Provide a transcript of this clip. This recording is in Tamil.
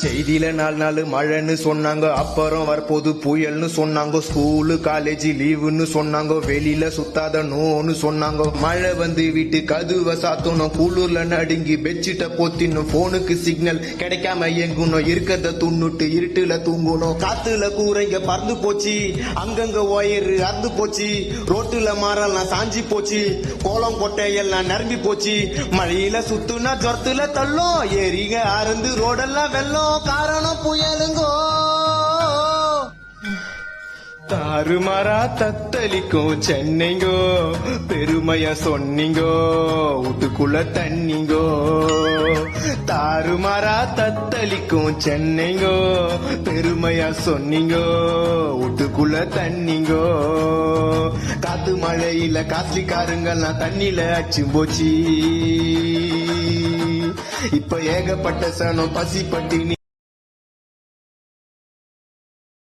செய்தியில 4 நாள் மழைன்னு சொன்னாங்க, அப்புறம் வரப்போது புயல்னு சொன்னாங்க. ஸ்கூலு காலேஜ் லீவுன்னு சொன்னாங்க, வெளியில சுத்தாத நோன்னு சொன்னாங்க. மழை வந்து வீட்டு கதுவை சாத்தணும், குளிர்ல நடுங்கி பெட்ஷீட்டை போத்தினும், போனுக்கு சிக்னல் கிடைக்காம எங்கணும், இருக்கத துண்ணுட்டு இருட்டுல தூங்கணும். காத்துல கூரைங்க பறந்து போச்சு, அங்கங்க ஒயரு அறுந்து போச்சு, ரோட்டுல மரம்லாம் சாஞ்சி போச்சு, கோலம் கொட்டை எல்லாம் நிரம்பி போச்சு. மழையில சுத்துனா ஜொரத்துல தள்ளும், ஏரிங்க அறந்து ரோடெல்லாம் வெள்ளம், காரணம் புயலுங்கோ. தாறுமாறா தத்தளிக்கும் சென்னைங்கோ, பெருமைய சொன்னீங்கோ, வீட்டுக்குள்ள தண்ணிங்கோ. தாறுமாறா தத்தளிக்கும் சென்னைங்கோ, பெருமையா சொன்னீங்கோ, வீட்டுக்குள்ள தண்ணிங்கோ. காத்து மழையில காஸ்ட்லி காருங்கெல்லாம் தண்ணியில அச்சு போச்சு. இப்ப ஏகப்பட்ட சனம் பசி பட்டினி.